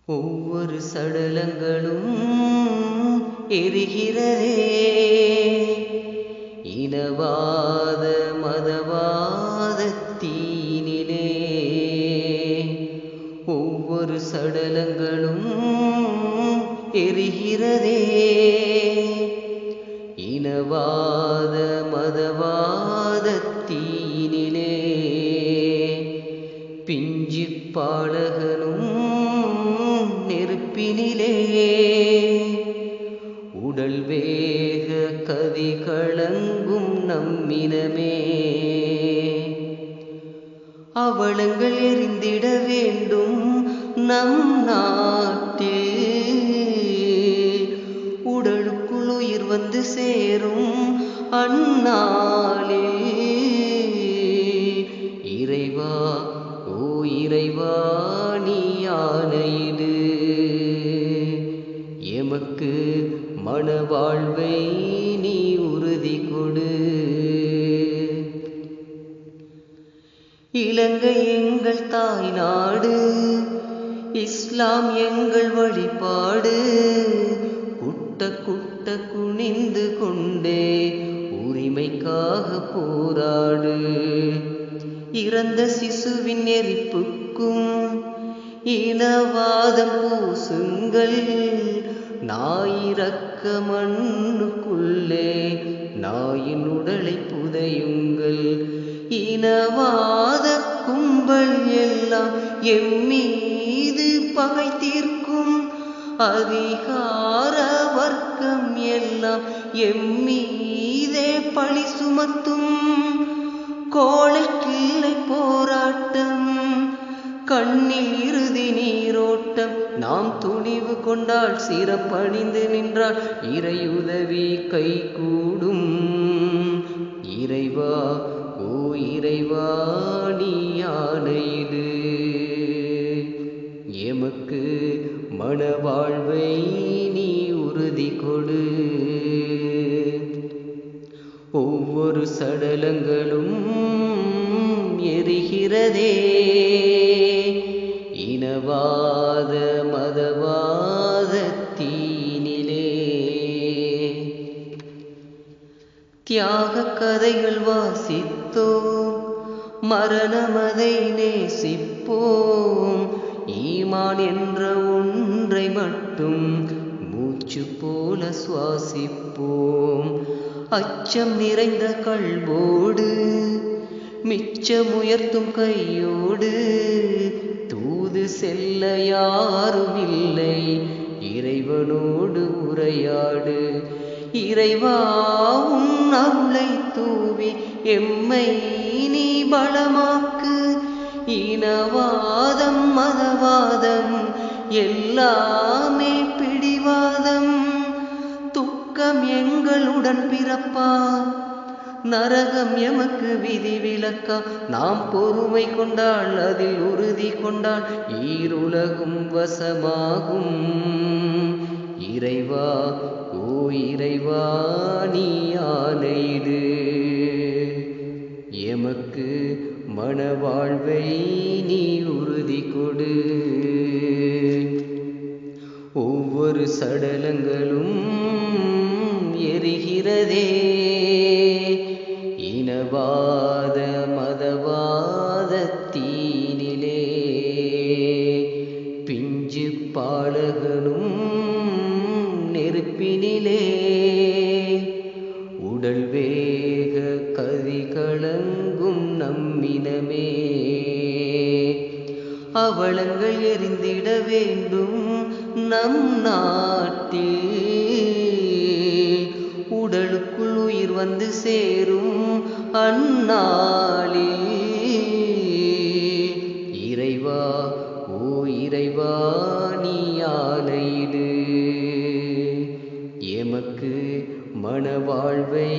ஒவ்வொரு சடலங்களும் எரிகிறதே. இனவாத மதவாத தீனிலே ஒவ்வொரு சடலங்களும் எரிகிறதே. இனவாத மதவாத தீனிலே பிஞ்சு பாலகனும் நெருப்பினிலே உடல் வேக கதி கலங்கும் நம்மினமே. அவலங்கள் எரிந்திட வேண்டும் நம் நாட்டில், உடலுக்குள் உயிர் வந்து சேரும் அந்நாளில். இறைவா ஓ இறைவா நீ ஆணையிடு, எமக்கு மனவாழ்வை நீ உறுதி கொடு. இலங்கை எங்கள் தாய் நாடு, இஸ்லாம் எங்கள் வழிபாடு. குட்ட குட்ட குனிந்து கொண்டே உரிமைக்காக போராடு. இறந்த சிசுவின் எரிப்புக்கும் இனவாதம் பூசுங்கள். நாயிரக்க மண்ணுக்குள்ளே நாயின் உடலை புதையுங்கள். இனவாத கும்பல் எல்லாம் எம்மீது பகை தீர்க்கும். அதிகார வர்க்கம் எல்லாம் எம்மீதே பழி சுமத்தும். கோழைக்கில்லை போராட்டம், கண்ணில் இறுதி நீரோட்டம். நாம் துணிவு கொண்டால் சிறப்பணிந்து நின்றால் இறையுதவி கைகூடும். இறைவா ஓ இறைவா நீ ஆணையிடு, எமக்கு மனவாழ்வை நீ உறுதி கொடு. ஒவ்வொரு சடலங்களும் எரிகிறதே. இனவாத மதவாத தீனிலே தியாக கதைகள் வாசித்தோம், மரணமதை நேசிப்போம். ஈமான் என்ற ஒன்றை மட்டும் மூச்சு போல சுவாசிப்போம். அச்சம் நிறைந்த கல்வோடு மிச்சமுயர்த்தும் கையோடு தூது செல்ல யாரும் இல்லை. இறைவனோடு உரையாடு. இறைவா உன் அருளை தூவி எம்மை நீ பலமாக்கு. இனவாதம் மதவாதம் எல்லாமே பிடிவாதம். துக்கம் எங்களுடன் பிறப்பா, நரகம் எமக்கு விதிவிலக்கா. நாம் பொறுமை கொண்டால் அதில் உறுதி கொண்டால் ஈருலகும் வசமாகும். இறைவா ஓ இறைவா நீ ஆணையிடு, எமக்கு மனவாழ்வை நீ உறுதி கொடு. ஒவ்வொரு சடலங்களும் எரிகிறதே. இனவாத மதவாத தீனிலே பிஞ்சு பாலகனும் நெருப்பினிலே உடல் வேக கதி கலங்கும் நம்மினமே. அவலங்கள் எரிந்திட வேண்டும் நம் நாட்டில், உடலுக்குள் உயிர் வந்து சேரும் அந்நாளில். இறைவா ஓ இறைவா நீ ஆணையிடு, எமக்கு மனவாழ்வை